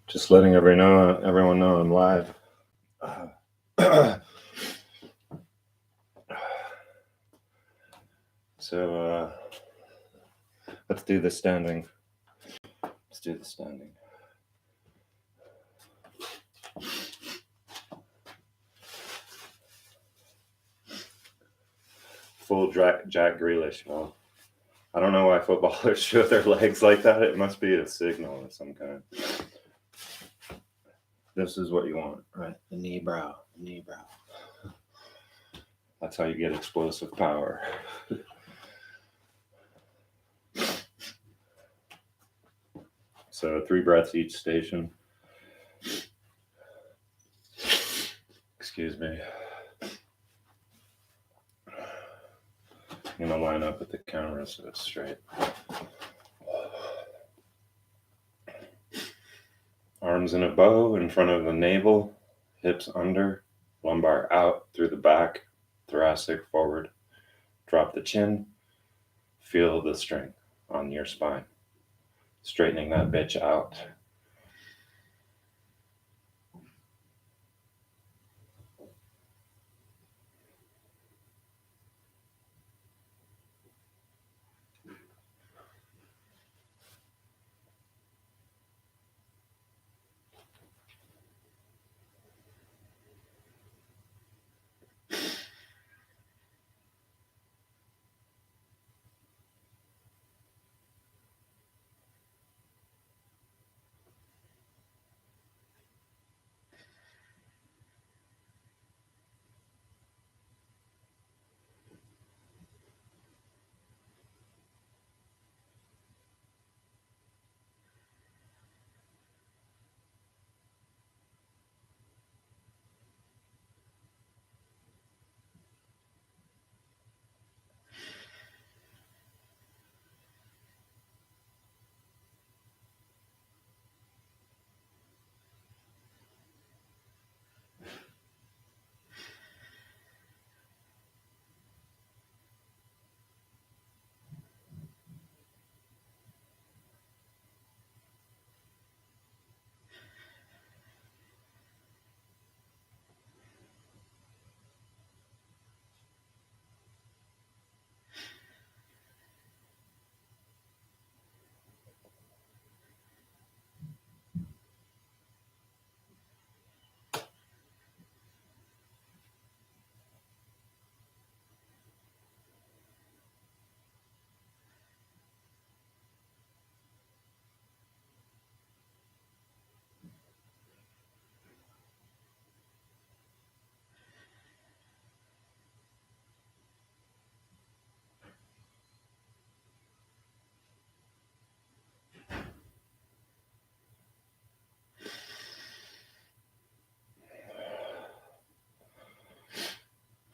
Just letting everyone know I'm live. So let's do the standing. Full Jack Grealish. Well, I don't know why footballers show their legs like that. It must be a signal of some kind. This is what you want, right? The knee brow. That's how you get explosive power. So 3 breaths each station. Excuse me. I'm going to line up with the camera so it's straight. Arms in a bow in front of the navel, hips under, lumbar out through the back, thoracic forward. Drop the chin. Feel the strength on your spine. Straightening that bitch out.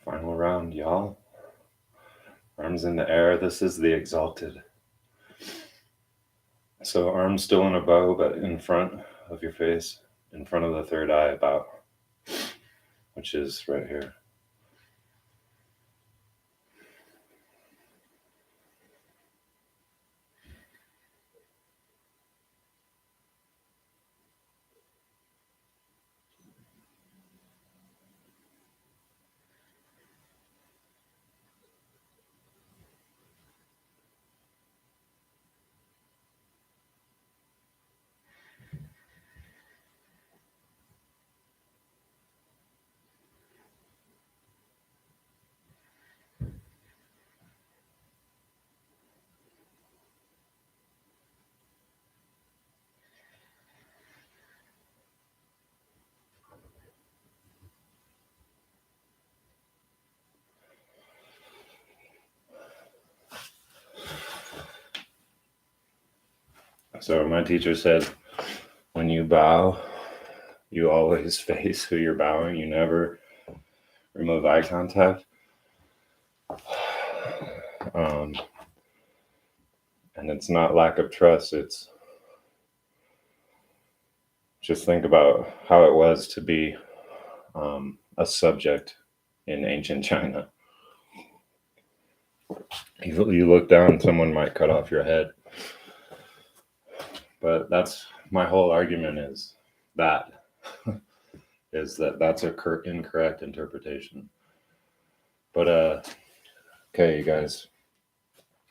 Final round, y'all. Arms in the air. This is the exalted. So arms still in a bow, but in front of your face, in front of the third eye about, which is right here. So my teacher said, when you bow, you always face who you're bowing. You never remove eye contact. And it's not lack of trust. It's just think about how it was to be a subject in ancient China. You look down, someone might cut off your head. But that's my whole argument is that is that's a incorrect interpretation. But okay, you guys,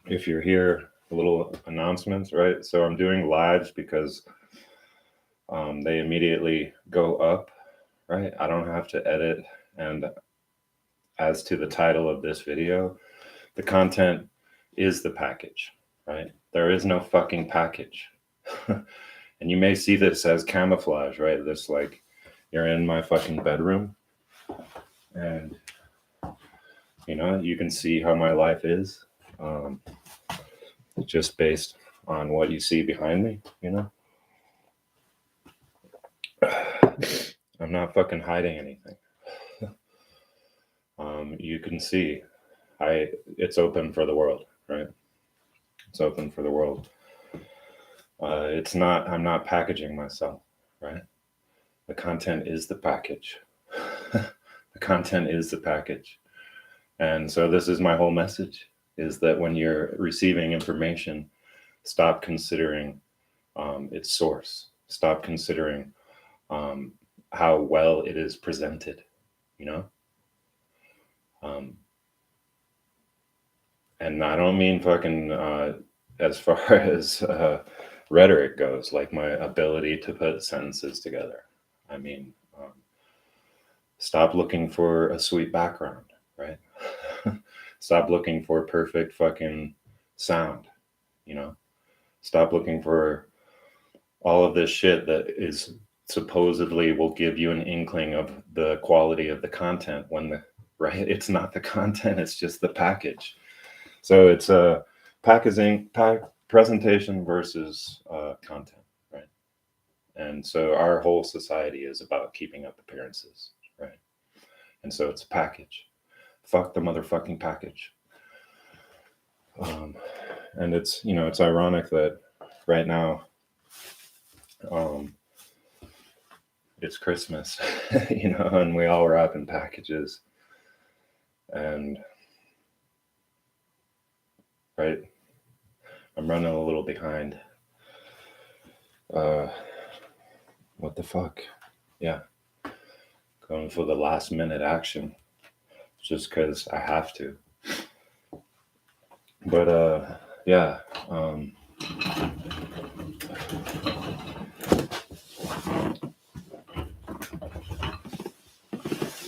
if you're here, a little announcements, right? So I'm doing lives because they immediately go up, right? I don't have to edit. And as to the title of this video, the content is the package, right? There is no fucking package. And you may see this as camouflage, right? This like you're in my fucking bedroom and you know, you can see how my life is just based on what you see behind me, you know? I'm not fucking hiding anything. You can see it's open for the world, right? It's open for the world. I'm not packaging myself, right? The content is the package. The content is the package. And so this is my whole message, is that when you're receiving information, stop considering its source. Stop considering how well it is presented, you know? And I don't mean fucking as far as rhetoric goes, like my ability to put sentences together. I mean, stop looking for a sweet background, right? Stop looking for perfect fucking sound, you know? Stop looking for all of this shit that is supposedly will give you an inkling of the quality of the content when right? It's not the content, it's just the package. So it's a presentation versus content, right? And so our whole society is about keeping up appearances, right? And so it's a package. Fuck the motherfucking package. And it's, you know, it's ironic that right now it's Christmas, you know, and we all wrap in packages. And right, I'm running a little behind. What the fuck? Yeah. Going for the last minute action just because I have to. But yeah.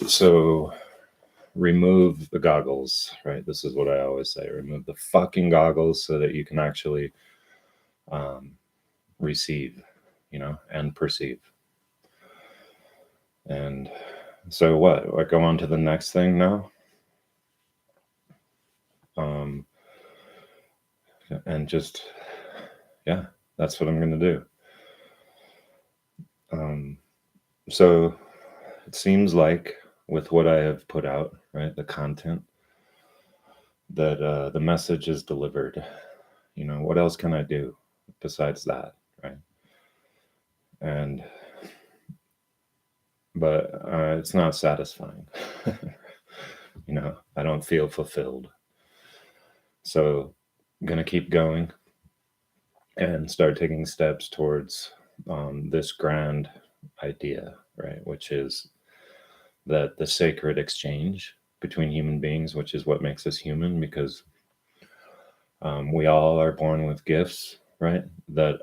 So remove the goggles, right? This is what I always say. Remove the fucking goggles so that you can actually receive, you know, and perceive. And so what? I go on to the next thing now. And just, yeah, that's what I'm going to do. So it seems like with what I have put out, right, the content, that the message is delivered. You know, what else can I do besides that, right? But it's not satisfying. You know, I don't feel fulfilled. So I'm going to keep going and start taking steps towards this grand idea, right? Which is that the sacred exchange between human beings, which is what makes us human, because we all are born with gifts, right? That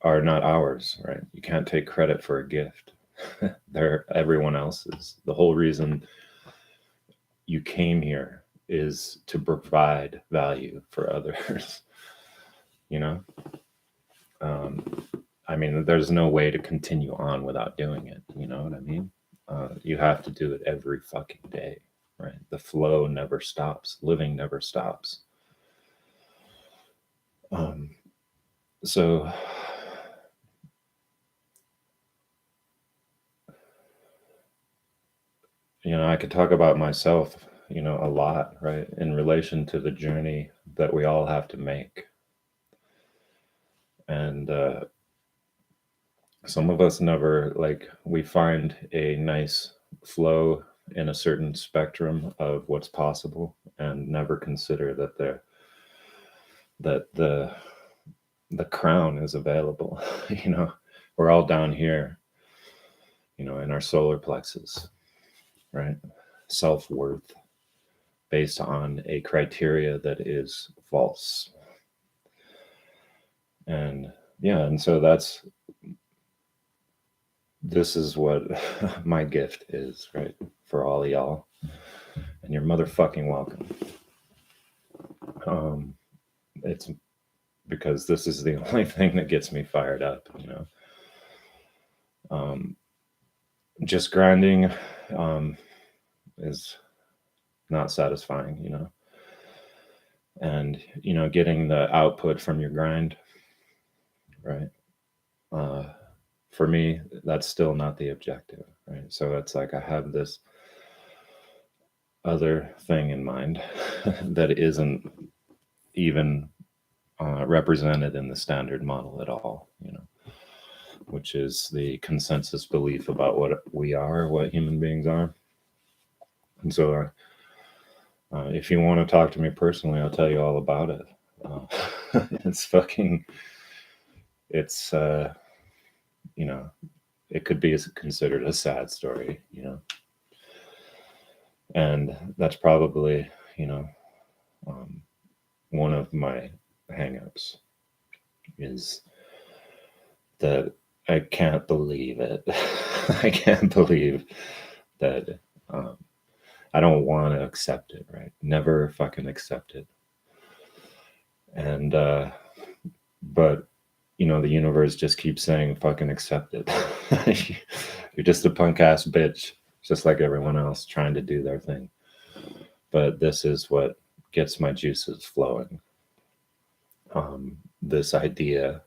are not ours, right? You can't take credit for a gift. They're everyone else's. The whole reason you came here is to provide value for others. You know, I mean, there's no way to continue on without doing it. You know what I mean? You have to do it every fucking day, right? The flow never stops. Living never stops. So you know, I could talk about myself, you know, a lot, right, in relation to the journey that we all have to make. And some of us never, like, we find a nice flow in a certain spectrum of what's possible and never consider that the crown is available. You know, we're all down here in our solar plexus, right? Self-worth based on a criteria that is false. And so this is what my gift is, right? For all of y'all. And you're motherfucking welcome. It's because this is the only thing that gets me fired up, just grinding is not satisfying, and getting the output from your grind, right? For me, that's still not the objective, right? So it's like I have this other thing in mind that isn't even represented in the standard model at all, which is the consensus belief about what we are, what human beings are. And so if you want to talk to me personally, I'll tell you all about it. It could be considered a sad story, and that's probably, one of my hangups is that I can't believe it. I can't believe that I don't want to accept it, right? Never fucking accept it. And but the universe just keeps saying fucking accept it. You're just a punk ass bitch, just like everyone else trying to do their thing. But this is what gets my juices flowing. This idea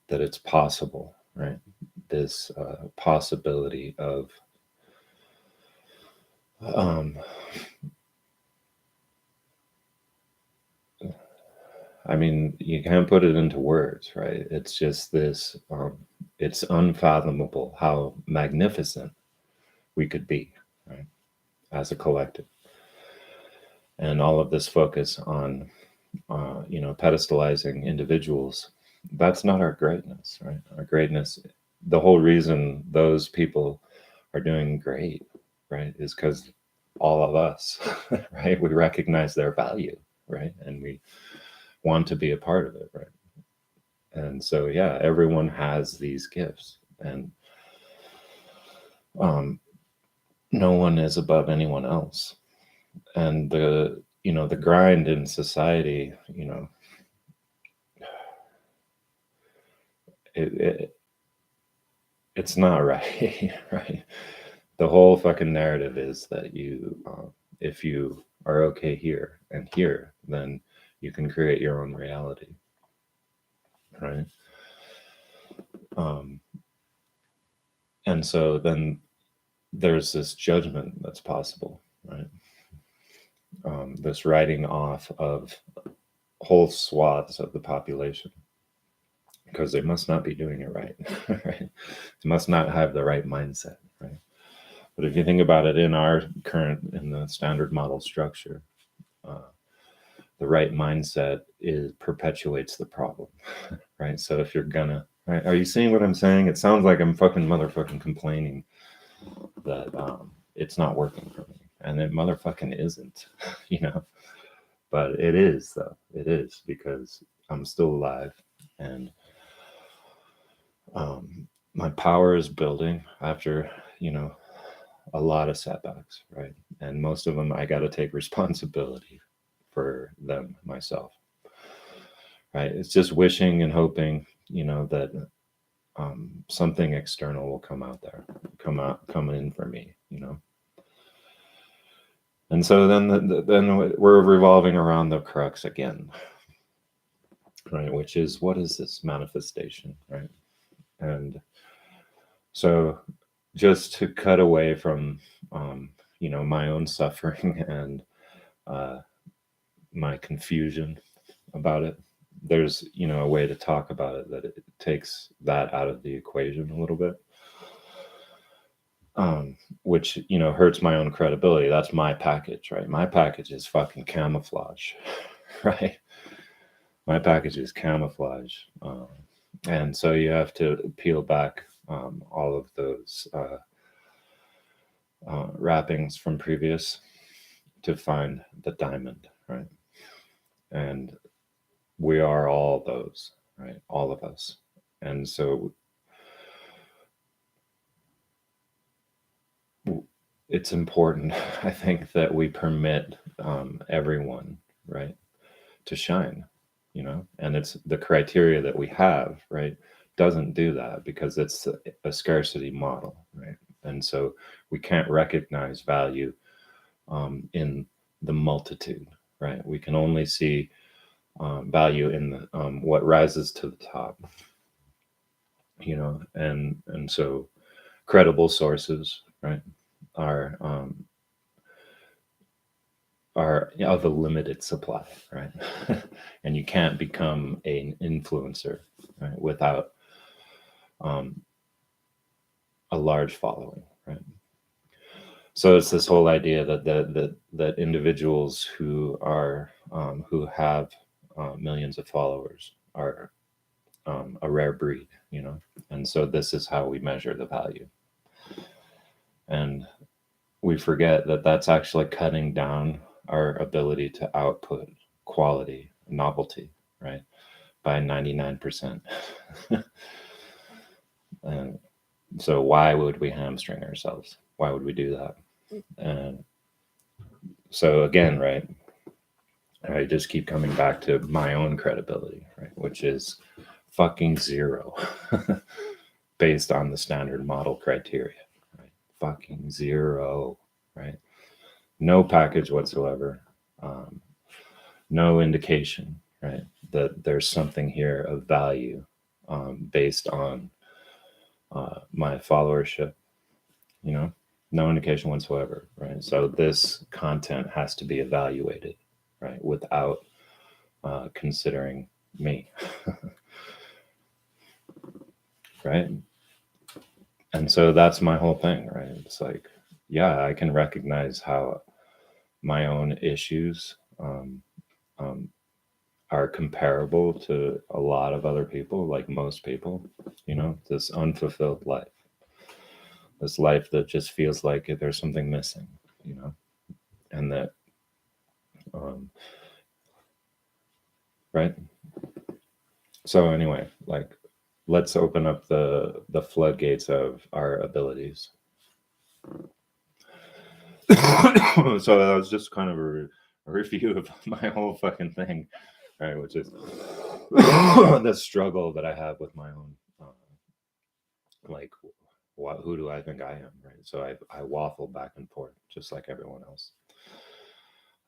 that it's possible, right? This possibility of I mean, you can't put it into words, right? It's just this, it's unfathomable how magnificent we could be, right? As a collective. And all of this focus on, pedestalizing individuals, that's not our greatness, right? Our greatness, the whole reason those people are doing great, right, is because all of us, right, we recognize their value, right? And we want to be a part of it, right? And so everyone has these gifts, and no one is above anyone else. And the grind in society, it's not right. Right? The whole fucking narrative is that you if you are okay here and here, then you can create your own reality, right? And so then there's this judgment that's possible, right? This writing off of whole swaths of the population because they must not be doing it right, right? They must not have the right mindset, right? But if you think about it, in the standard model structure, the right mindset perpetuates the problem, right? So if you're gonna, right, are you seeing what I'm saying? It sounds like I'm fucking motherfucking complaining that it's not working for me, and it motherfucking isn't, but it is, though. It is, because I'm still alive, and my power is building after a lot of setbacks, right? And most of them I got to take responsibility for them myself, right? It's just wishing and hoping that something external will come in for me, and so then we're revolving around the crux again, right? Which is, what is this manifestation, right? And so just to cut away from my own suffering and my confusion about it, there's a way to talk about it that it takes that out of the equation a little bit, which hurts my own credibility. That's my package, right? My package is fucking camouflage, right? My package is camouflage, and so you have to peel back all of those wrappings from previous to find the diamond, right? And we are all those, right? All of us. And so it's important, I think, that we permit everyone, right, to shine, and it's the criteria that we have, right, doesn't do that because it's a scarcity model, right? And so we can't recognize value in the multitude, right? We can only see value in the, what rises to the top, and so credible sources, right, are of a limited supply, right? And you can't become an influencer, right, without a large following, right? So it's this whole idea that individuals who are who have millions of followers are a rare breed, and so this is how we measure the value, and we forget that that's actually cutting down our ability to output quality, novelty, right, by 99%. And so why would we hamstring ourselves? Why would we do that? And so again, right, I just keep coming back to my own credibility, right, which is fucking zero based on the standard model criteria, right? Fucking zero, right? No package whatsoever, no indication, right, that there's something here of value based on my followership, no indication whatsoever, right? So this content has to be evaluated, right, without considering me, right? And so that's my whole thing, right? It's like, yeah, I can recognize how my own issues are comparable to a lot of other people, like most people, this unfulfilled life, this life that just feels like there's something missing, and that, right? So anyway, like, let's open up the floodgates of our abilities. So that was just kind of a review of my whole fucking thing, right? Which is the struggle that I have with my own, like, who do I think I am, right? So I waffle back and forth, just like everyone else,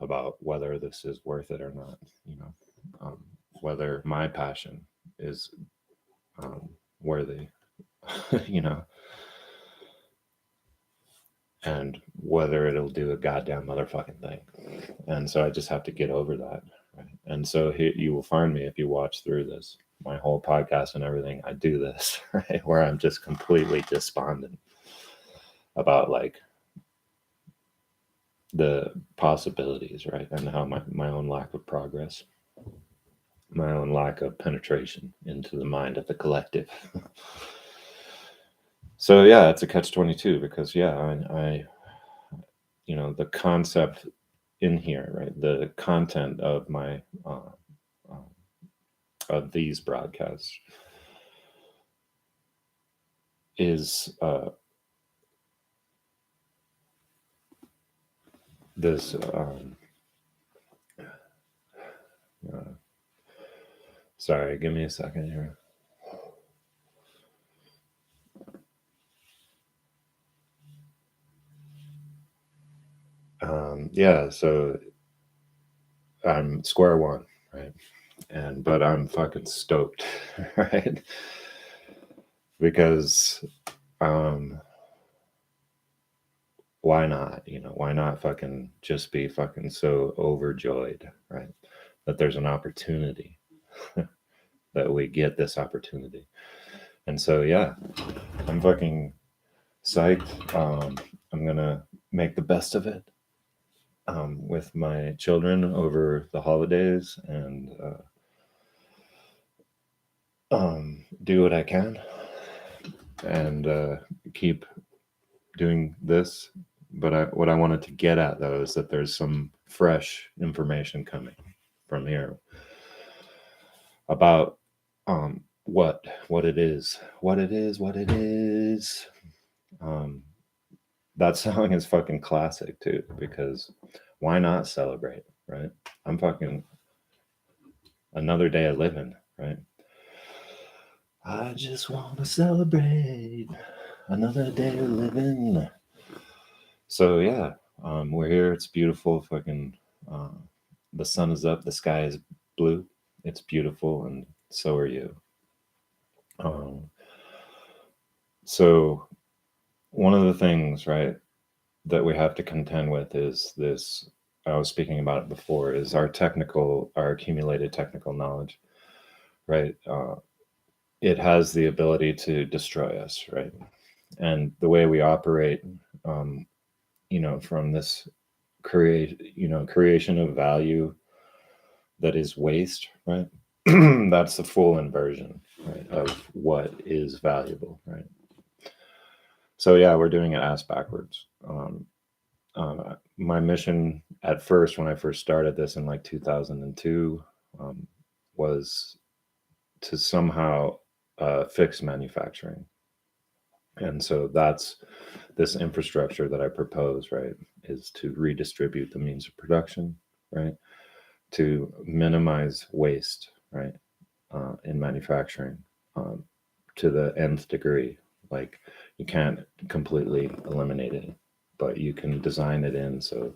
about whether this is worth it or not, whether my passion is worthy, and whether it'll do a goddamn motherfucking thing. And so I just have to get over that, right? And so you will find me, if you watch through this, my whole podcast and everything, I do this, right, where I'm just completely despondent about, like, the possibilities, right, and how my own lack of progress, my own lack of penetration into the mind of the collective. So yeah, it's a catch-22 because I the concept in here, right, the content of my of these broadcasts is this sorry, give me a second here. Yeah, so I'm square one, right? But I'm fucking stoked, right? Because why not? Why not fucking just be fucking so overjoyed, right, that there's an opportunity, that we get this opportunity. And so yeah, I'm fucking psyched. I'm gonna make the best of it with my children over the holidays, and do what I can. and keep doing this. But what I wanted to get at though is that there's some fresh information coming from here about what it is, what it is, what it is. That song is fucking classic too, because why not celebrate, right? I'm fucking another day of living, right? I just want to celebrate another day of living. So yeah, we're here. It's beautiful. Fucking, the sun is up. The sky is blue. It's beautiful, and so are you. So one of the things, right, that we have to contend with is this. I was speaking about it before. Is our accumulated technical knowledge, right? It has the ability to destroy us, right? And the way we operate, from this creation of value that is waste, right? That's the full inversion, right, of what is valuable, right? So yeah, we're doing it ass backwards. My mission at first, when I first started this in like 2002, was to somehow fix manufacturing. And so that's this infrastructure that I propose, right, is to redistribute the means of production, right, to minimize waste, right, in manufacturing, to the nth degree. Like, you can't completely eliminate it, but you can design it in so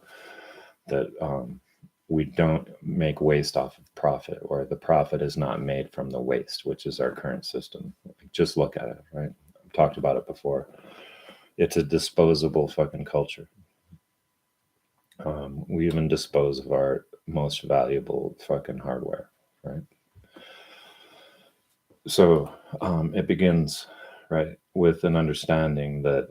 that we don't make waste off of profit, or the profit is not made from the waste, which is our current system. Just look at it, right? I've talked about it before. It's a disposable fucking culture. We even dispose of our most valuable fucking hardware, right? So it begins, right, with an understanding that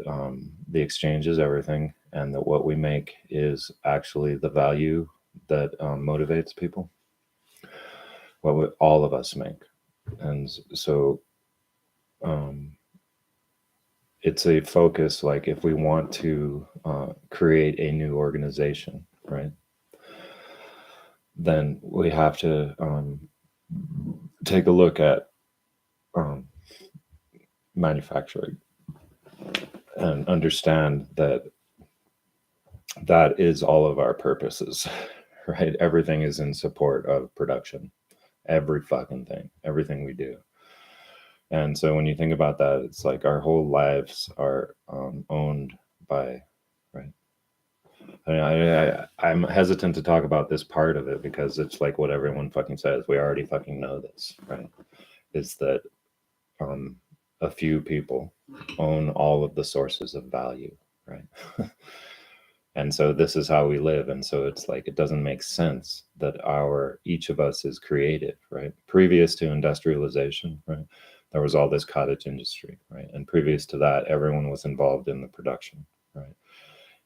the exchange is everything, and that what we make is actually the value that motivates people, what all of us make. And so it's a focus, like if we want to create a new organization, right, then we have to take a look at manufacturing and understand that that is all of our purposes, right? Everything is in support of production. Every fucking thing, everything we do. And so when you think about that, it's like our whole lives are owned by, right? I'm hesitant to talk about this part of it because it's like what everyone fucking says. We already fucking know this, right? Is that a few people own all of the sources of value, right? And so this is how we live. And so it's like, it doesn't make sense that each of us is creative, right? Previous to industrialization, right, there was all this cottage industry, right? And previous to that, everyone was involved in the production, right?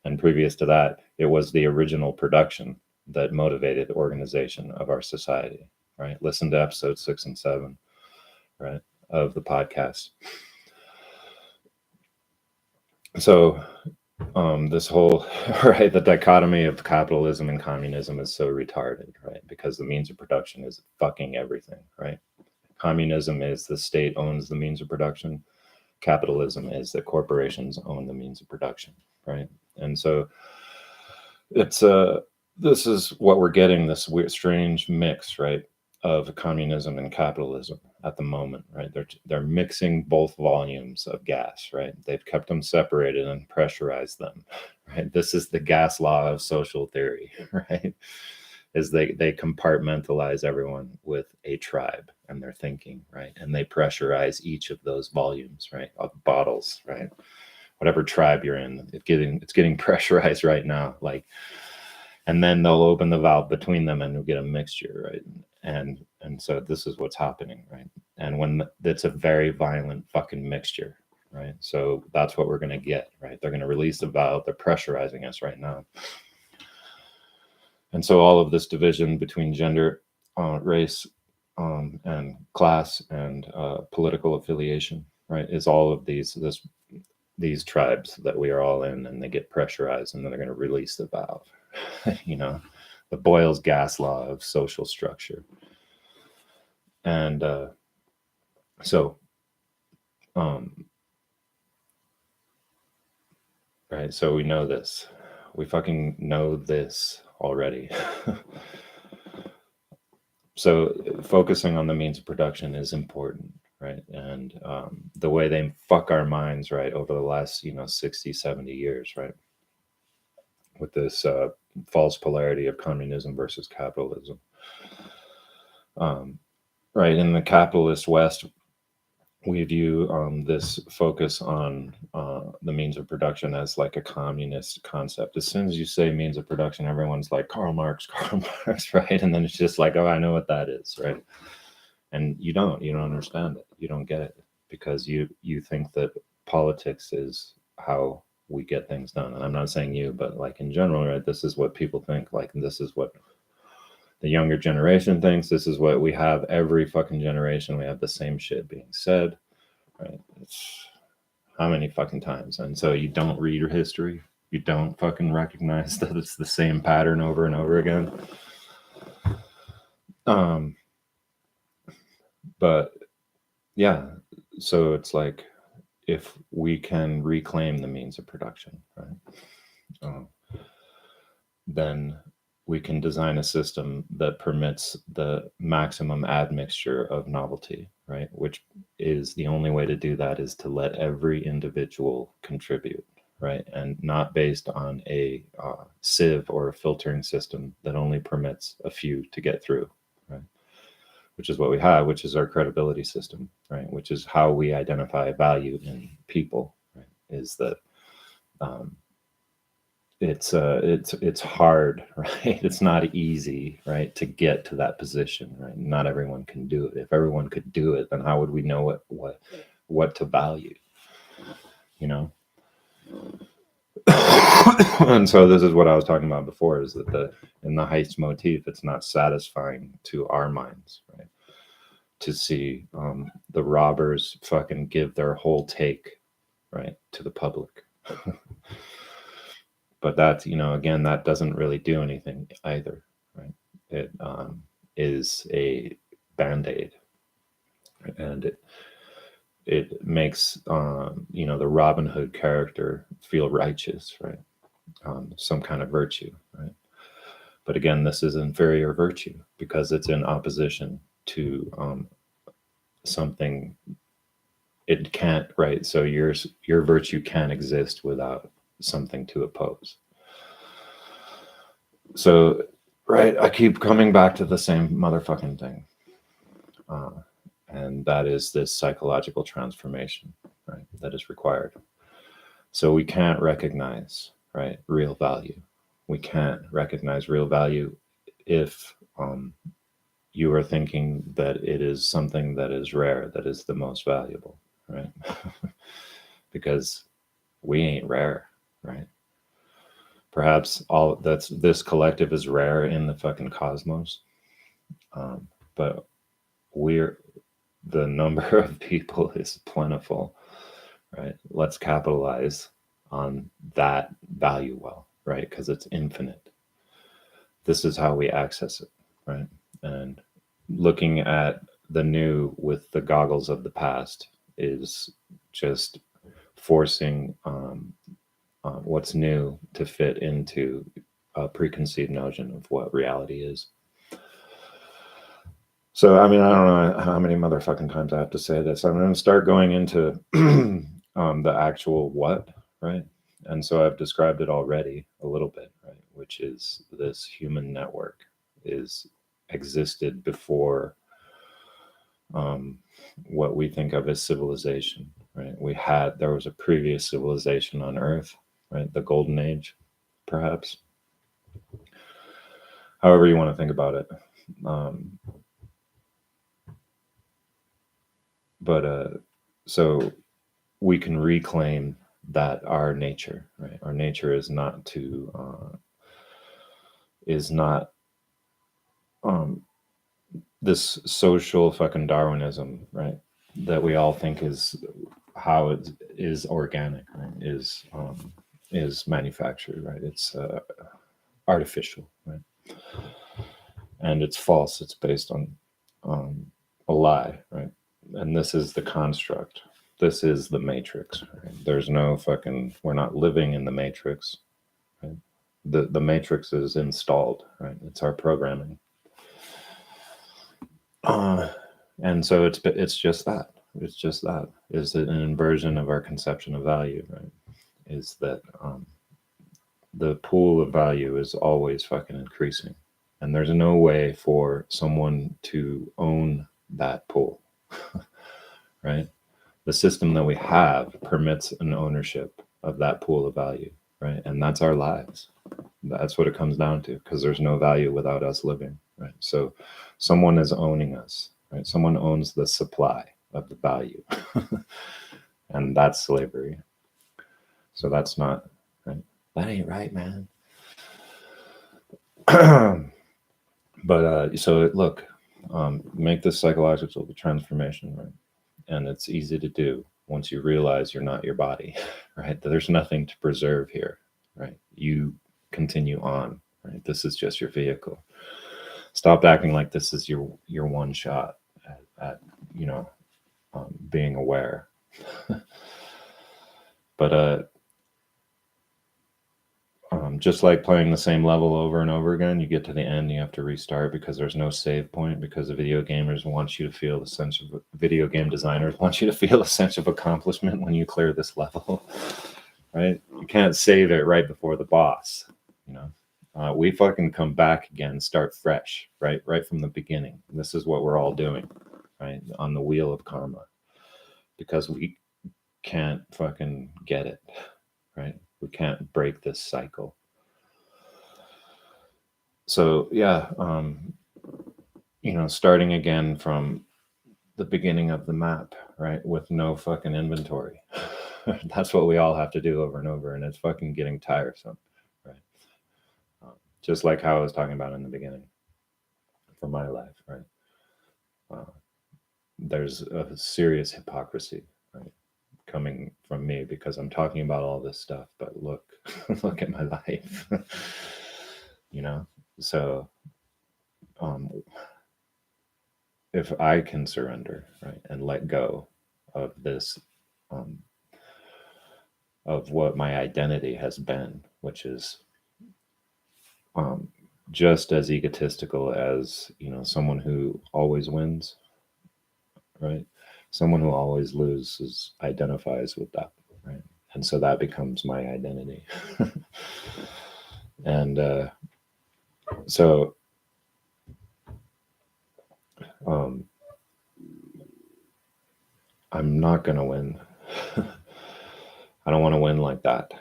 And previous to that, it was the original production that motivated organization of our society, right? Listen to episode 6 and 7, right, of the podcast. So this whole right, the dichotomy of capitalism and communism is so retarded, right? Because the means of production is fucking everything, right? Communism is the state owns the means of production. Capitalism is that corporations own the means of production, right? And so it's this is what we're getting, this weird strange mix, right, of communism and capitalism at the moment, right? They're mixing both volumes of gas, right? They've kept them separated and pressurized them, right? This is the gas law of social theory, right? Is they compartmentalize everyone with a tribe and their thinking, right? And they pressurize each of those volumes, right, of bottles, right? Whatever tribe you're in, it's getting pressurized right now, like. And then they'll open the valve between them and you'll get a mixture, right? And so this is what's happening, right? And when it's a very violent fucking mixture, right? So that's what we're going to get, right? They're going to release the valve. They're pressurizing us right now. And so all of this division between gender, race, and class, and political affiliation, right, is all of these tribes that we are all in, and they get pressurized, and then they're going to release the valve. You know, the Boyle's gas law of social structure. And so, right, so we know this. We fucking know this already. So focusing on the means of production is important, right? And the way they fuck our minds, right, over the last 60, 70 years, right, with this false polarity of communism versus capitalism. Right, in the capitalist West, we view this focus on the means of production as like a communist concept. As soon as you say means of production, everyone's like Karl Marx, right? And then it's just like, oh, I know what that is, right? And you don't understand it. You don't get it because you think that politics is how we get things done. And I'm not saying you, but like in general, right? This is what people think. Like, this is what the younger generation thinks. This is what we have every fucking generation. We have the same shit being said, right? It's how many fucking times? And so you don't read your history. You don't fucking recognize that it's the same pattern over and over again. But yeah, so it's like, if we can reclaim the means of production, right, then we can design a system that permits the maximum admixture of novelty, right? Which is the only way to do that is to let every individual contribute, right? And not based on a sieve or a filtering system that only permits a few to get through, right? Which is what we have, which is our credibility system, right? Which is how we identify value in people, right? Is that it's hard, right? It's not easy, right, to get to that position, right? Not everyone can do it. If everyone could do it, then how would we know what to value, you know? And so this is what I was talking about before, is that in the heist motif, it's not satisfying to our minds, right, to see the robbers fucking give their whole take, right, to the public. But that's, again, that doesn't really do anything either, right? It is a band-aid, and it makes the Robin Hood character feel righteous, right? Some kind of virtue, right? But again, this is inferior virtue because it's in opposition to something. It can't, right? So your virtue can't exist without something to oppose. So, right, I keep coming back to the same motherfucking thing. And that is this psychological transformation, right, that is required. So we can't recognize, right, real value. We can't recognize real value if you are thinking that it is something that is rare, that is the most valuable, right? Because we ain't rare, right? Perhaps this collective is rare in the fucking cosmos, but the number of people is plentiful, right? Let's capitalize on that value well, right? Because it's infinite. This is how we access it, right? And looking at the new with the goggles of the past is just forcing what's new to fit into a preconceived notion of what reality is. So, I mean, I don't know how many motherfucking times I have to say this. I'm going to start going into the actual what, right? And so I've described it already a little bit, right? Which is this human network is existed before what we think of as civilization, right? There was a previous civilization on Earth, right? The Golden Age, perhaps. However you want to think about it. But so we can reclaim that our nature, right? Our nature is not this social fucking Darwinism, right? that we all think is how it is organic, right? Is manufactured, right? It's artificial, right? And it's false. It's based on a lie, right? And this is the construct. This is the matrix. Right? There's no fucking. We're not living in the matrix. Right? The matrix is installed. Right? It's our programming. And so it's just that. It's just that. Is it an inversion of our conception of value? Right? Is that the pool of value is always fucking increasing, and there's no way for someone to own that pool. Right? The system that we have permits an ownership of that pool of value, right? And that's our lives. That's what it comes down to, because there's no value without us living, right? So someone is owning us, right? Someone owns the supply of the value, and that's slavery. So that's not right. That ain't right, man. But so look, make this psychological transformation, right? And it's easy to do once you realize you're not your body, right? There's nothing to preserve here, right? You continue on, right? This is just your vehicle. Stop acting like this is your one shot at being aware. But just like playing the same level over and over again, you get to the end, you have to restart because there's no save point, because the video gamers want you to feel the sense of video game designers want you to feel a sense of accomplishment when you clear this level, right? You can't save it right before the boss, you know. We fucking come back again, start fresh, right from the beginning. This is what we're all doing, right, on the wheel of karma, because we can't fucking get it, right? We can't break this cycle. So yeah, starting again from the beginning of the map, right, with no fucking inventory. That's what we all have to do over and over, and it's fucking getting tiresome, right? Just like how I was talking about in the beginning for my life, right? There's a serious hypocrisy, right, coming from me because I'm talking about all this stuff, but look, look at my life, So, if I can surrender, right, and let go of this, of what my identity has been, which is just as egotistical as someone who always wins, right? Someone who always loses identifies with that, right? And so that becomes my identity. And so I'm not going to win. I don't want to win like that,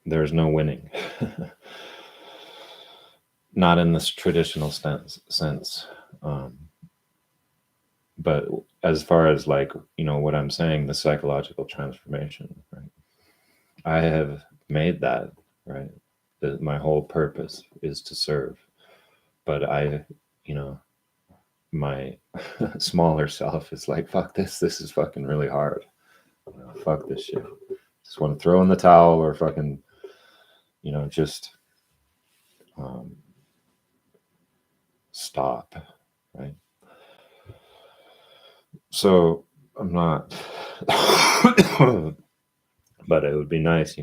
there's no winning. Not in this traditional sense. But as far as what I'm saying, the psychological transformation, right? I have made that, right? My whole purpose is to serve. But my smaller self is like, fuck this is fucking really hard. Fuck this shit. Just want to throw in the towel or fucking, just stop, right? So I'm not, but it would be nice,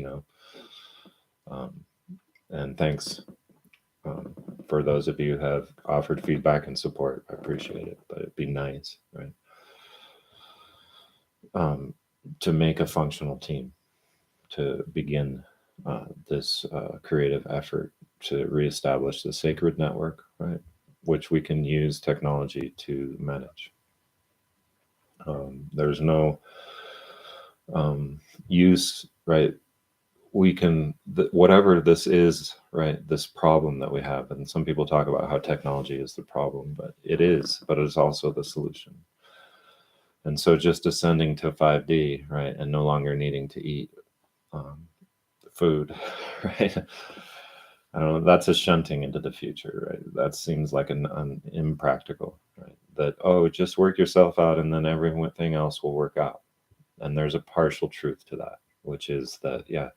and thanks for those of you who have offered feedback and support. I appreciate it, but it'd be nice, right? To make a functional team, to begin this creative effort to reestablish the sacred network, right? Which we can use technology to manage. There's no use, right? We can, whatever this is, right? This problem that we have, and some people talk about how technology is the problem, but it is, but it's also the solution. And so just ascending to 5D, right, and no longer needing to eat food, right, I don't know. That's a shunting into the future, right? That seems like an impractical, right? That, oh, just work yourself out and then everything else will work out. And there's a partial truth to that, which is that, yeah,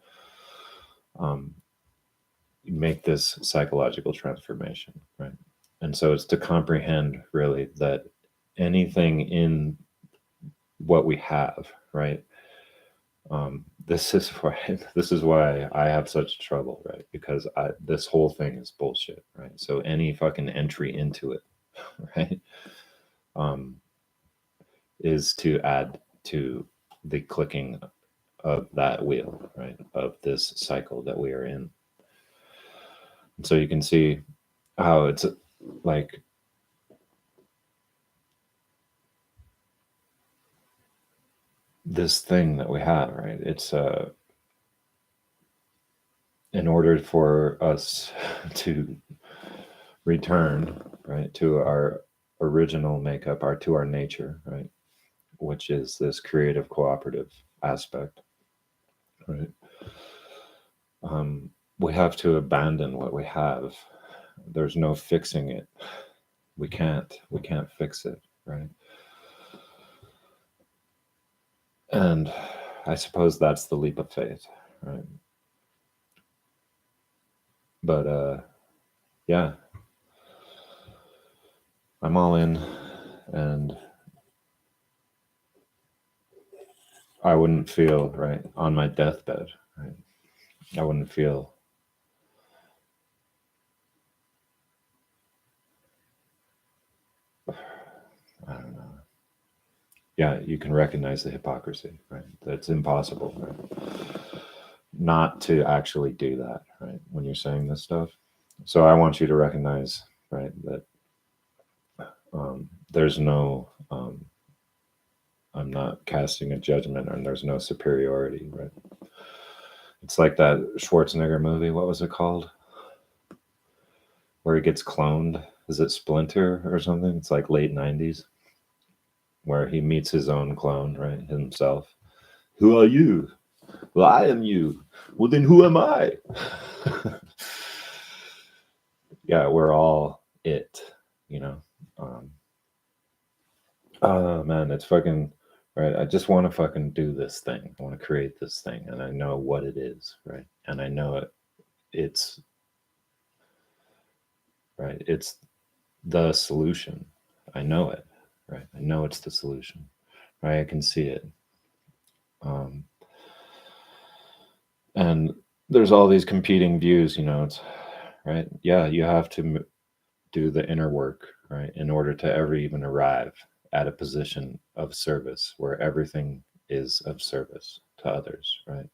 you make this psychological transformation, right? And so it's to comprehend really that anything in what we have, right? This is why I have such trouble, right? Because this whole thing is bullshit, right? So any fucking entry into it, right, um, is to add to the clicking of that wheel, right, of this cycle that we are in. And so you can see how it's like this thing that we have, right? It's in order for us to return, right, to our original makeup, to our nature, right, which is this creative cooperative aspect, right? We have to abandon what we have. There's no fixing it. We can't fix it, right? And I suppose that's the leap of faith, right? But yeah, I'm all in, and I wouldn't feel right on my deathbed, right? I wouldn't feel I don't know. Yeah, you can recognize the hypocrisy, right? That's impossible, right? Not to actually do that, right? When you're saying this stuff. So I want you to recognize, right, that there's no, I'm not casting a judgment, and there's no superiority, right? It's like that Schwarzenegger movie. What was it called? Where he gets cloned. Is it Splinter or something? It's like late 90s, where he meets his own clone, right? Himself. Who are you? Well, I am you. Well, then who am I? Yeah, we're all it, you know. Oh man, it's fucking right. I just want to fucking do this thing. I want to create this thing, and I know what it is, right? And I know it. It's right. It's the solution. I know it, right? I know it's the solution, right? I can see it. Um, and there's all these competing views, you know. It's right. Yeah, you have to do the inner work, right, in order to ever even arrive at a position of service where everything is of service to others, right?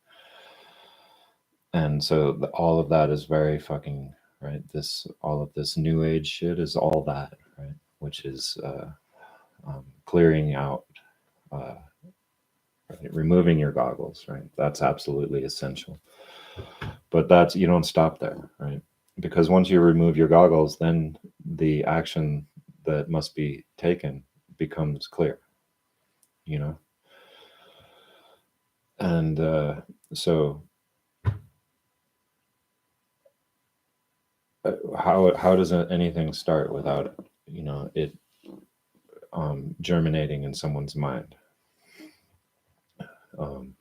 And so all of that is very fucking right. This all of this new age shit is all that, right? Which is clearing out, right? Removing your goggles, right? That's absolutely essential. But that's you don't stop there, right? Because once you remove your goggles, then the action that must be taken becomes clear, you know. And so how does anything start without it germinating in someone's mind? Um,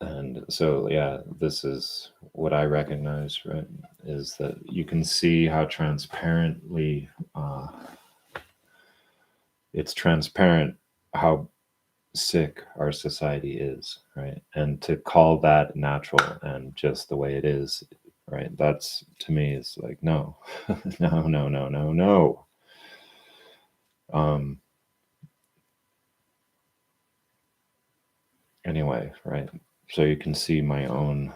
and so yeah, this is what I recognize, right? Is that you can see how transparently it's transparent how sick our society is, right? And to call that natural and just the way it is, right? That's to me is like no, no, no, no, no, no. Um. Anyway, right. So you can see my own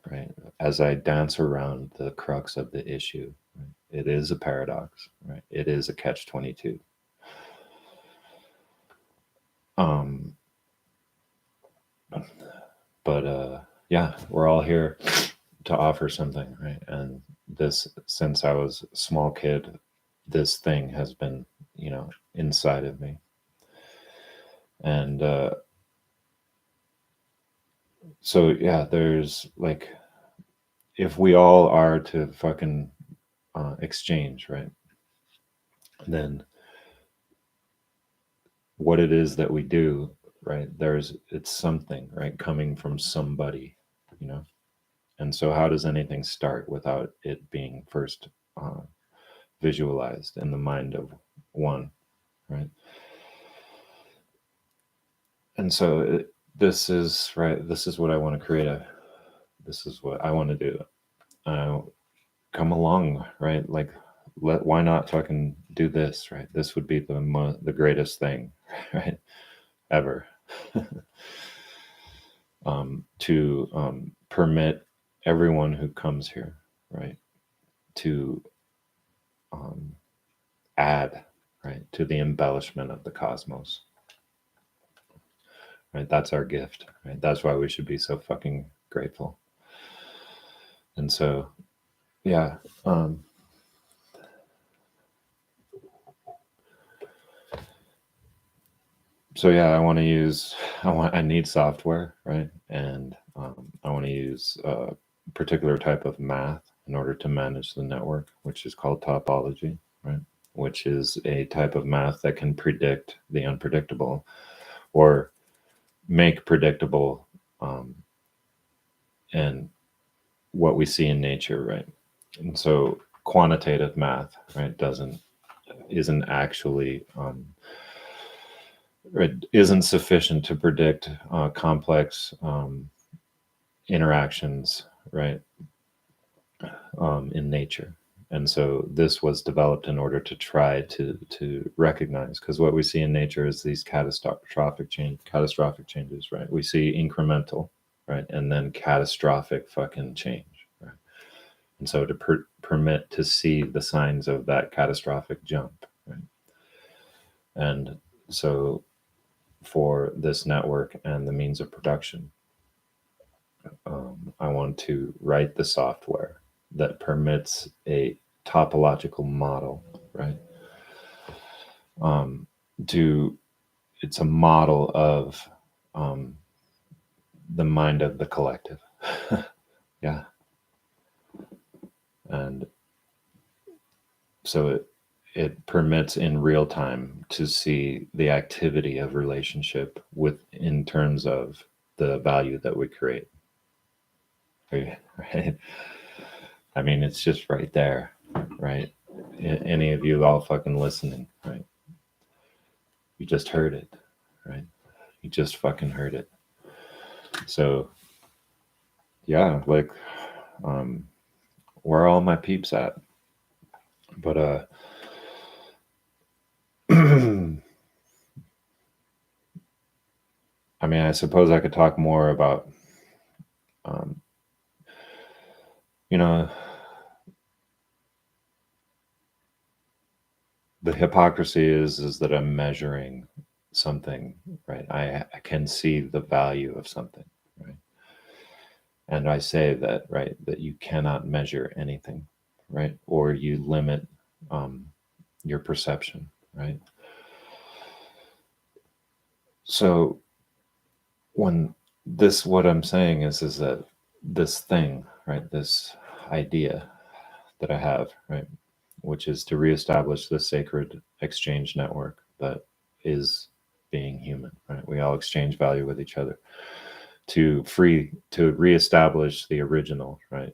right as I dance around the crux of the issue. Right? It is a paradox, right? It is a catch-22. Um. But yeah, we're all here to offer something, right? And this, since I was a small kid, this thing has been, inside of me. And So yeah, there's like, if we all are to fucking exchange, right? Then what it is that we do, right? It's something, right? Coming from somebody, you know? And so how does anything start without it being first visualized in the mind of one, right? And so this is, right, this is what I want to create. This is what I want to do. Come along, right? Like, why not fucking do this, right? This would be the greatest thing, right, ever. To permit everyone who comes here, right, to add, right, to the embellishment of the cosmos, right? That's our gift, right? That's why we should be so fucking grateful. And so, yeah, so yeah, I need software, right? And I want to use a particular type of math in order to manage the network, which is called topology, right? Which is a type of math that can predict the unpredictable, or make predictable, and what we see in nature, right? And so quantitative math, right, isn't actually it isn't sufficient to predict complex interactions, right, in nature. And so this was developed in order to try to recognize, because what we see in nature is these catastrophic changes, right? We see incremental, right, and then catastrophic fucking change, right? And so to permit to see the signs of that catastrophic jump, right? And so for this network and the means of production, I want to write the software that permits a topological model, right? To It's a model of the mind of the collective. Yeah. And so it permits in real time to see the activity of relationship in terms of the value that we create. Right? I mean, it's just right there, right? Any of you all fucking listening, right? You just heard it, right? You just fucking heard it. So, yeah, like, where are all my peeps at? But, I mean, I suppose I could talk more about, you know, the hypocrisy is that I'm measuring something, right? I can see the value of something, right? And I say that, right, that you cannot measure anything, right? Or you limit your perception, right? So what I'm saying is that this thing, right, this idea that I have, right, which is to reestablish the sacred exchange network that is being human, right? We all exchange value with each other to reestablish the original, right?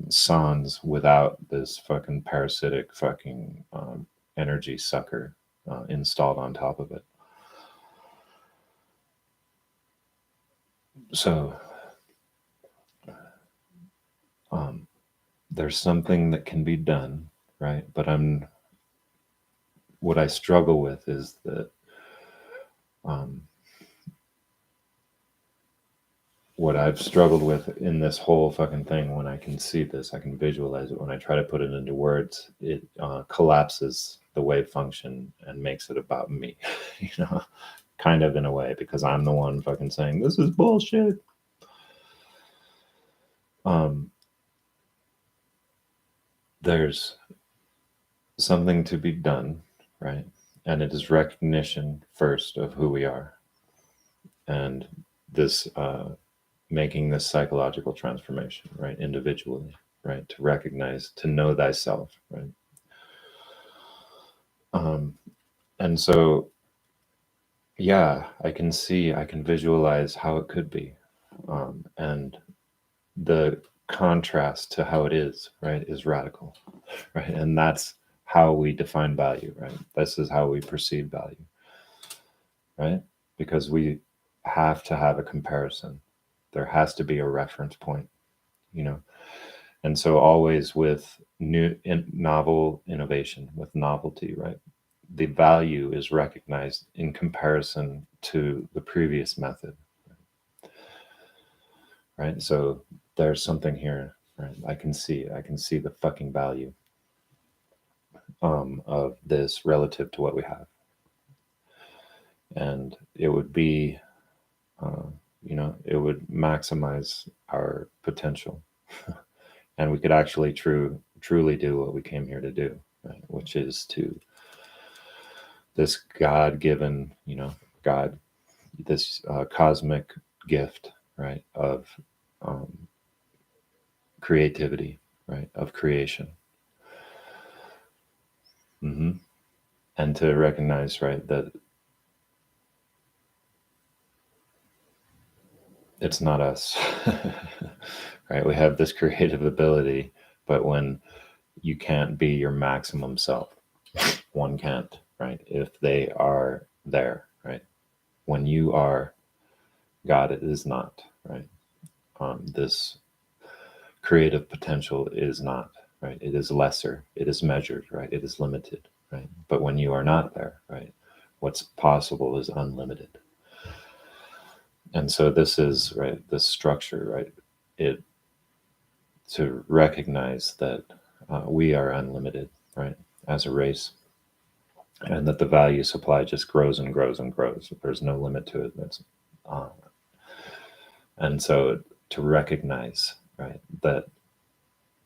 Sans without this fucking parasitic fucking energy sucker installed on top of it. So there's something that can be done, right? But what I struggle with is that what I've struggled with in this whole fucking thing, when I can see this, I can visualize it. When I try to put it into words, it collapses the wave function and makes it about me, you know, kind of in a way, because I'm the one fucking saying, this is bullshit. There's something to be done, right? And it is recognition first of who we are. And this making this psychological transformation, right? Individually, right? To recognize, to know thyself, right? And so, yeah, I can visualize how it could be. And the contrast to how it is, right, is radical, right? And that's how we define value, right? This is how we perceive value, right? Because we have to have a comparison. There has to be a reference point, you know? And so always with novel innovation, with novelty, right? The value is recognized in comparison to the previous method, right? So there's something here, right? I can see the fucking value of this relative to what we have. And it would be, it would maximize our potential. And we could actually truly do what we came here to do, right? Which is to this God-given, this cosmic gift, right, of creativity, right, of creation. Mm-hmm. And to recognize, right, that it's not us, right? We have this creative ability, but when you can't be your maximum self, one can't, right? If they are there, right? When you are, God is not, right? This creative potential is not, right? It is lesser, it is measured, right? It is limited, right? But when you are not there, right, what's possible is unlimited. And so this is, right, this structure, right, it to recognize that we are unlimited, right, as a race, and that the value supply just grows and grows and grows. There's no limit to it. And so to recognize, right, that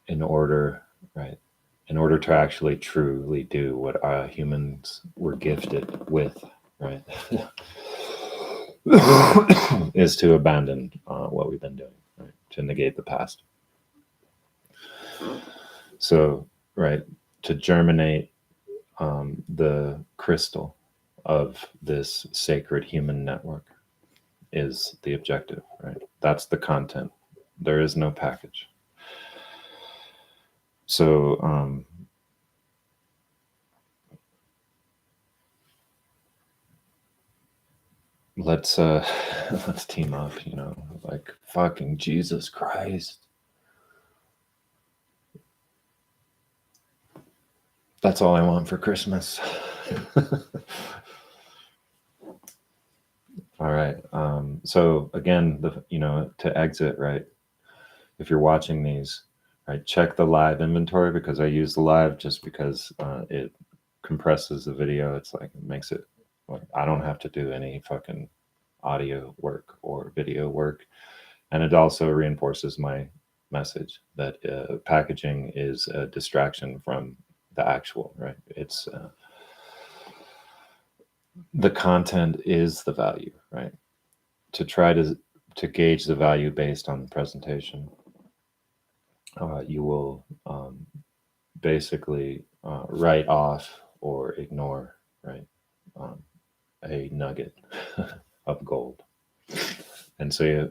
in order to actually truly do what humans were gifted with, right, is to abandon what we've been doing, right, to negate the past. So, right, to germinate the crystal of this sacred human network is the objective, right? That's the content. There is no package. So, let's team up, like fucking Jesus Christ. That's all I want for Christmas. All right. So again, to exit, right, if you're watching these, right, check the live inventory, because I use the live just because it compresses the video. It's like, it makes it like I don't have to do any fucking audio work or video work. And it also reinforces my message that packaging is a distraction from the actual, right? It's the content is the value, right? To try to gauge the value based on the presentation, you will basically write off or ignore, right, a nugget of gold. And so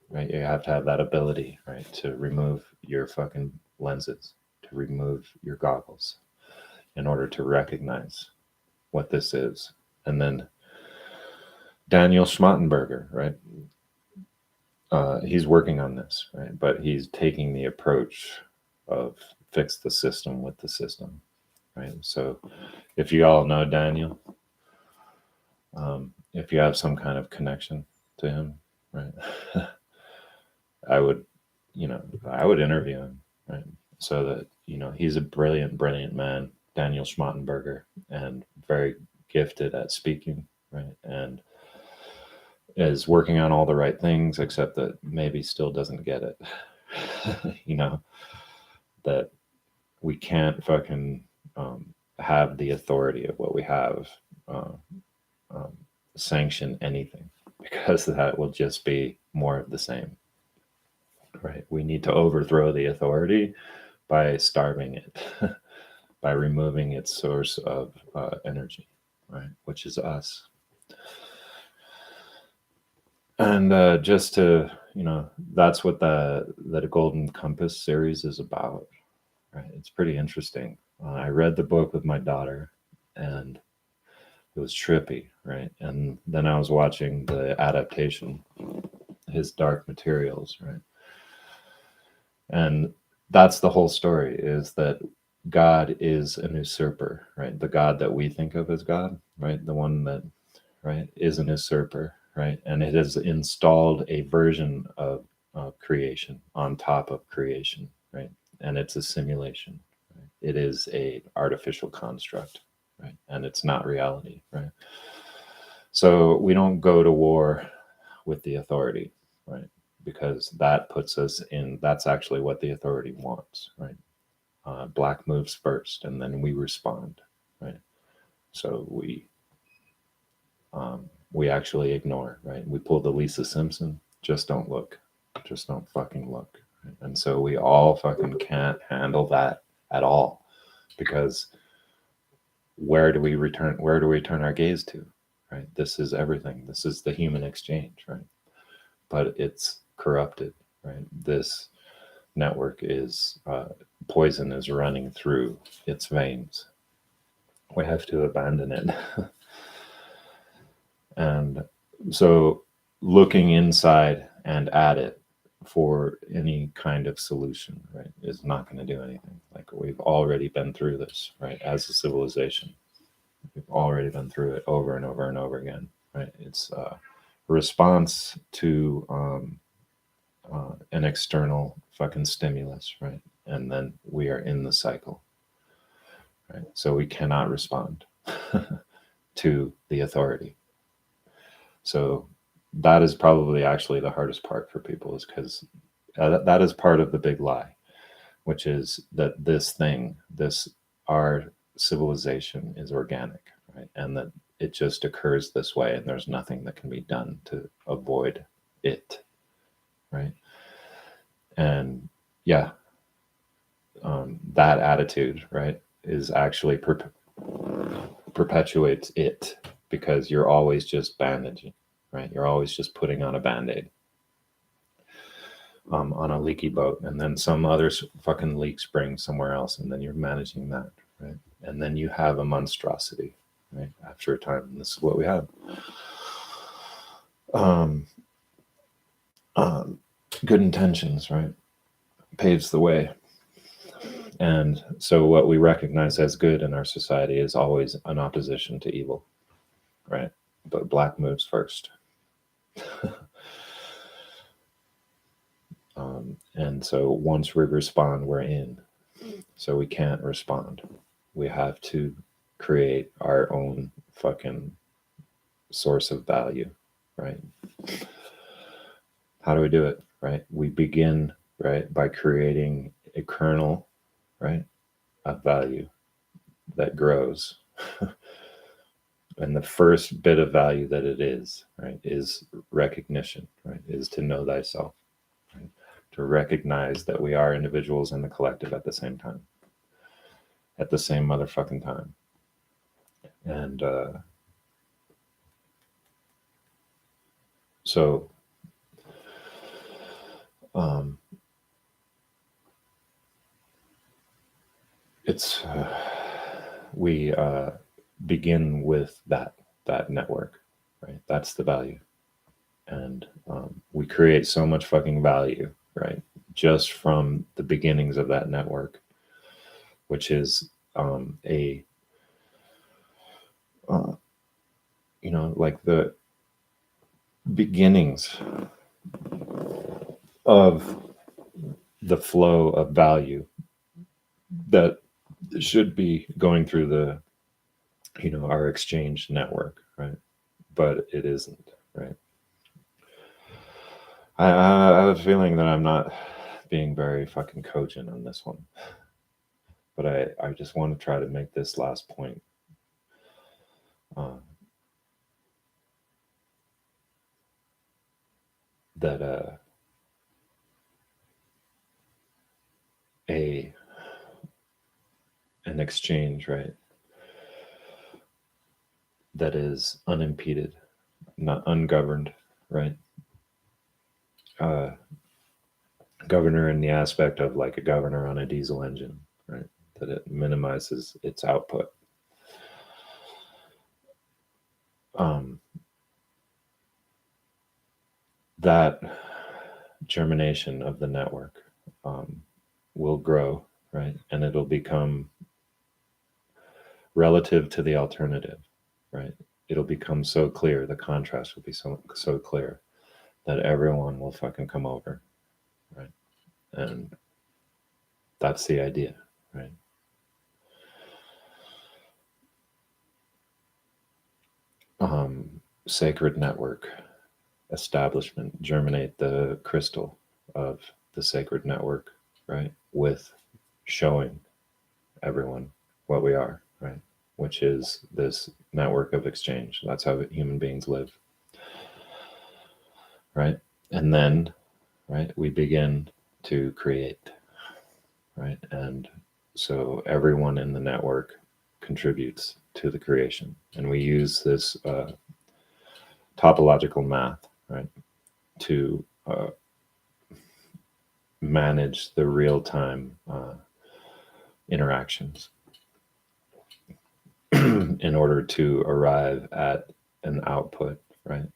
right, you have to have that ability, right, to remove your fucking lenses, to remove your goggles, in order to recognize what this is. And then Daniel Schmattenberger, right, he's working on this, right, but he's taking the approach of fix the system with the system, right? So if you all know Daniel, if you have some kind of connection to him, right, I would interview him, right? So that, he's a brilliant man, Daniel Schmattenberger, and very gifted at speaking, right? And is working on all the right things, except that maybe still doesn't get it. That we can't fucking have the authority of what we have sanction anything, because that will just be more of the same, right? We need to overthrow the authority by starving it, by removing its source of energy, right? Which is us. And just to, that's what the Golden Compass series is about, right? It's pretty interesting. I read the book with my daughter, and it was trippy, right? And then I was watching the adaptation, his Dark Materials, right? And that's the whole story, is that God is an usurper, right? The God that we think of as God, right? The one that, right, is an usurper, right? And it has installed a version of creation on top of creation, right? And it's a simulation. Right? It is a artificial construct, right? And it's not reality, right? So we don't go to war with the authority, right? Because that puts us in, that's actually what the authority wants, right? Black moves first, and then we respond, right? So we actually ignore, right? We pull the Lisa Simpson, just don't look, just don't fucking look. Right? And so we all fucking can't handle that at all, because where do we turn our gaze to, right? This is everything. This is the human exchange, right? But it's corrupted, right? This network is poison is running through its veins. We have to abandon it. And so looking inside and at it for any kind of solution, right, is not going to do anything. Like, we've already been through this, right? As a civilization, we've already been through it over and over and over again, right? It's a response to an external fucking stimulus, right? And then we are in the cycle, right? So we cannot respond to the authority. So that is probably actually the hardest part for people, is because that is part of the big lie, which is that our civilization is organic, right? And that it just occurs this way, and there's nothing that can be done to avoid it, right? And yeah, that attitude, right, is actually perpetuates it, because you're always just bandaging, right? You're always just putting on a band-aid on a leaky boat, and then some other fucking leak spring somewhere else, and then you're managing that, right? And then you have a monstrosity, right? After a time, and this is what we have. Good intentions, right, paves the way. And so what we recognize as good in our society is always an opposition to evil, right? But black moves first. And so once we respond, we're in. So we can't respond. We have to create our own fucking source of value, right? How do we do it, right? We begin, right, by creating a kernel, right, of value that grows. And the first bit of value that it is, right, is recognition, right, is to know thyself, right? To recognize that we are individuals in the collective at the same time, at the same motherfucking time. And so it's we begin with that network, right? That's the value. And we create so much fucking value, right, just from the beginnings of that network, which is like the beginnings of the flow of value that should be going through the our exchange network, right? But it isn't, right? I have a feeling that I'm not being very fucking cogent on this one, but I just want to try to make this last point. that an exchange, right, that is unimpeded, not ungoverned, right? Governor in the aspect of like a governor on a diesel engine, right? That it minimizes its output. That germination of the network will grow, right? And it'll become relative to the alternative, right? It'll become so clear, the contrast will be so clear that everyone will fucking come over, right? And that's the idea, right? Sacred network establishment, germinate the crystal of the sacred network, right? With showing everyone what we are, right? Which is this network of exchange. That's how human beings live, right? And then, right, we begin to create, right? And so everyone in the network contributes to the creation. And we use this topological math, right, to manage the real-time interactions in order to arrive at an output, right?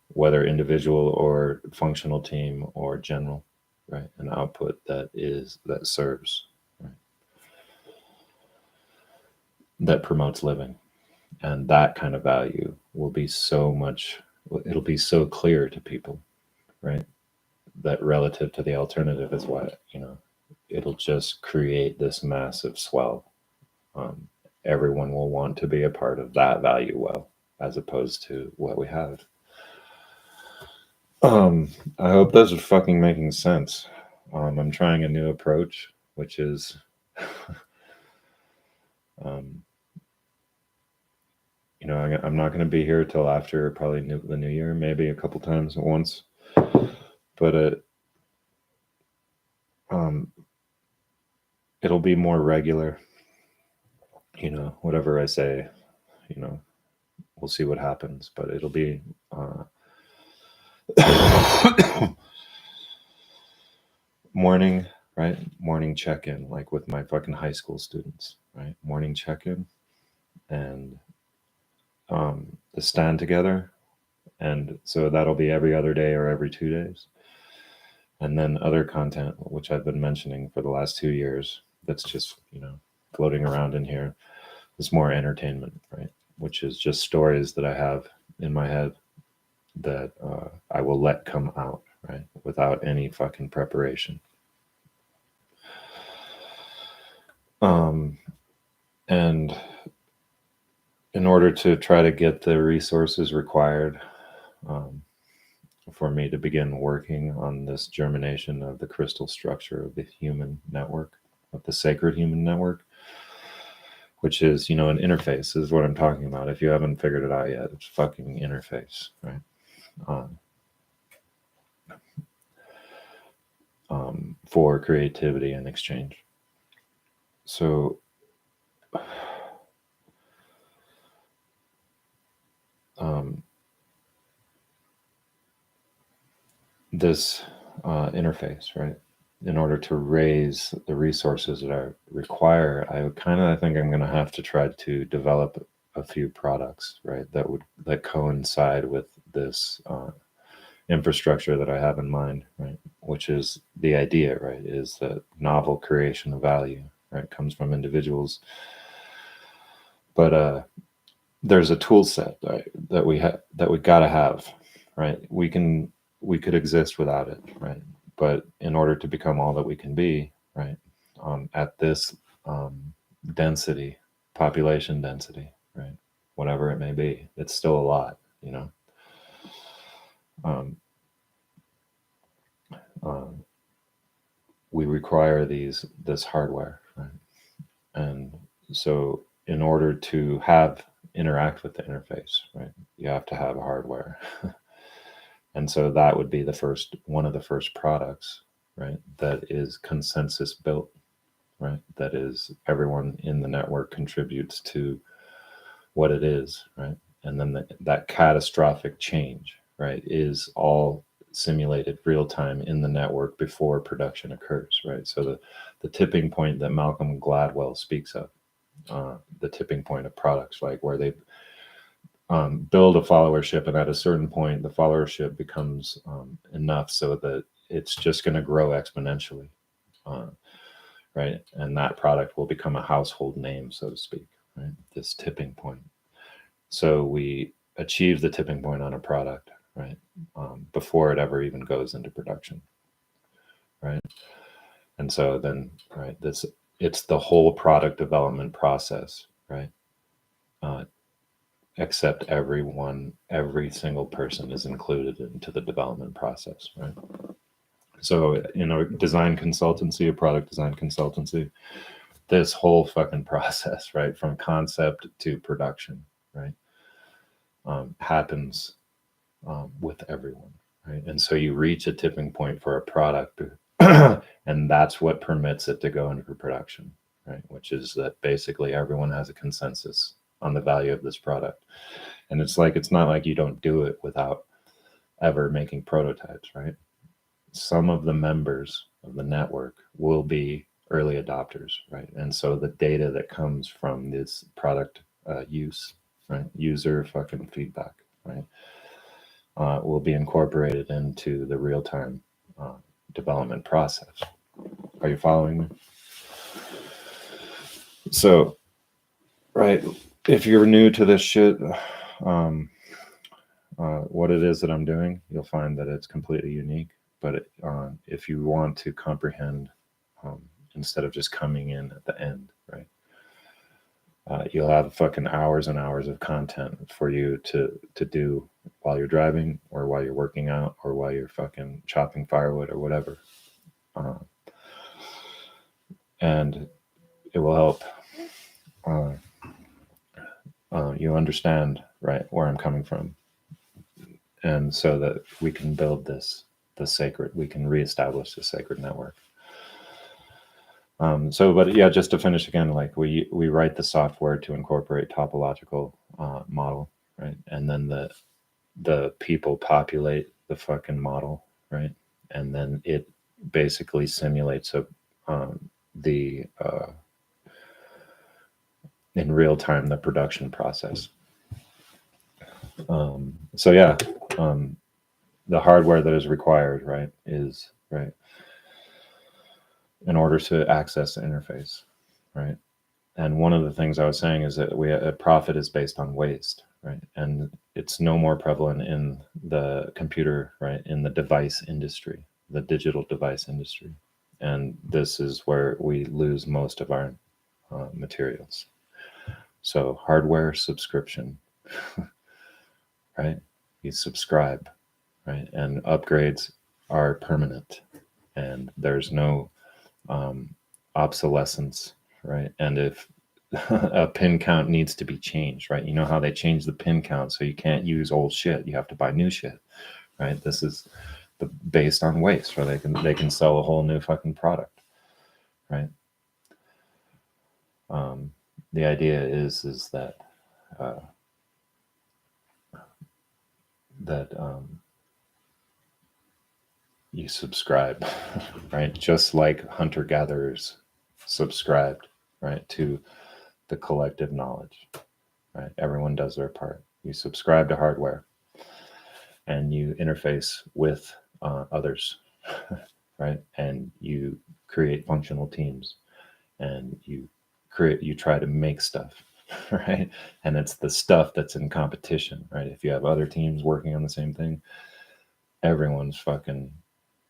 Whether individual or functional team or general, right? An output that serves, right? That promotes living. And that kind of value will be it'll be so clear to people, right? That relative to the alternative is what, it'll just create this massive swell. Everyone will want to be a part of that value well, as opposed to what we have. I hope those are fucking making sense. I'm trying a new approach, which is, I'm not going to be here till after probably the new year, maybe a couple times at once, but it'll be more regular. Whatever I say, we'll see what happens, but it'll be morning, right? Morning check-in, like with my fucking high school students, right? Morning check-in and the stand together. And so that'll be every other day or every 2 days. And then other content, which I've been mentioning for the last 2 years, that's just, floating around in here. It's more entertainment, right? Which is just stories that I have in my head that I will let come out, right? Without any fucking preparation. And in order to try to get the resources required for me to begin working on this germination of the crystal structure of the human network, of the sacred human network, which is, an interface is what I'm talking about. If you haven't figured it out yet, it's fucking interface, right? For creativity and exchange. So this interface, right? In order to raise the resources that I require, I think I'm going to have to try to develop a few products, right? That coincide with this infrastructure that I have in mind, right? Which is the idea, right? Is that novel creation of value, right? Comes from individuals, but there's a tool set that we gotta have, right? We could exist without it, right? But in order to become all that we can be, right, at this density, population density, right, whatever it may be, it's still a lot, we require this hardware, right? And so in order to interact with the interface, right, you have to have hardware. And so that would be one of the first products, right? That is consensus built, right? That is everyone in the network contributes to what it is, right? And then that catastrophic change, right, is all simulated real time in the network before production occurs, right? So the tipping point that Malcolm Gladwell speaks of, the tipping point of products, like where they build a followership, and at a certain point, the followership becomes enough so that it's just going to grow exponentially, right? And that product will become a household name, so to speak, right? This tipping point. So we achieve the tipping point on a product, right, before it ever even goes into production, right? And so then, right, it's the whole product development process, right? Except every single person is included into the development process, right? So in a design consultancy, a product design consultancy, this whole fucking process, right, from concept to production, right, happens with everyone, right? And so you reach a tipping point for a product, and that's what permits it to go into production, right? Which is that basically everyone has a consensus on the value of this product. And it's not like you don't do it without ever making prototypes, right? Some of the members of the network will be early adopters, right? And so the data that comes from this product use, right, user fucking feedback, right, will be incorporated into the real-time development process. Are you following me? So, right, if you're new to this shit, what it is that I'm doing, you'll find that it's completely unique. But if you want to comprehend, instead of just coming in at the end, right, you'll have fucking hours and hours of content for you to do while you're driving, or while you're working out, or while you're fucking chopping firewood or whatever. And it will help you understand, right, where I'm coming from. And so that we can build we can reestablish the sacred network. But yeah, just to finish again, like we write the software to incorporate topological model, right? And then the people populate the fucking model, right? And then it basically simulates in real time the production process. So yeah, the hardware that is required, right, is right in order to access the interface, right? And one of the things I was saying is that a profit is based on waste, right? And it's no more prevalent in the computer, right, in the device industry, the digital device industry. And this is where we lose most of our materials. So hardware subscription, right? You subscribe, right? And upgrades are permanent, and there's no obsolescence, right? And if a pin count needs to be changed, right? You know how they change the pin count, so you can't use old shit. You have to buy new shit, right? This is based on waste, or they can sell a whole new fucking product, right? The idea is that you subscribe, right? Just like hunter-gatherers subscribed, right, to the collective knowledge, right? Everyone does their part. You subscribe to hardware, and you interface with others, right? And you create functional teams, and you try to make stuff, right? And it's the stuff that's in competition, right? If you have other teams working on the same thing, everyone's fucking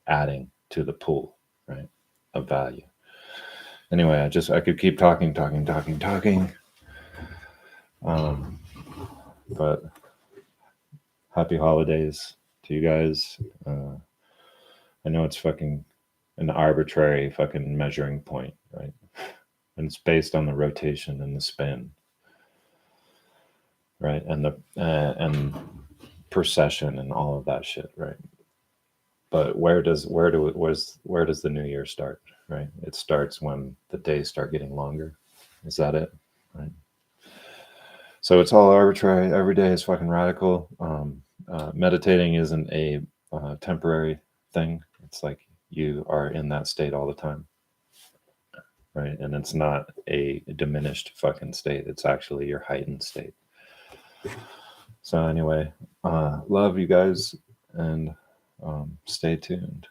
adding to the pool, right, of value. Anyway, I could keep talking. But happy holidays to you guys. I know it's fucking an arbitrary fucking measuring point, right? And it's based on the rotation and the spin, right? And procession and all of that shit, right? But where does the new year start, right? It starts when the days start getting longer. Is that it? Right. So it's all arbitrary. Every day is fucking radical. Meditating isn't a temporary thing. It's like you are in that state all the time, right? And it's not a diminished fucking state. It's actually your heightened state. So anyway, love you guys, and stay tuned.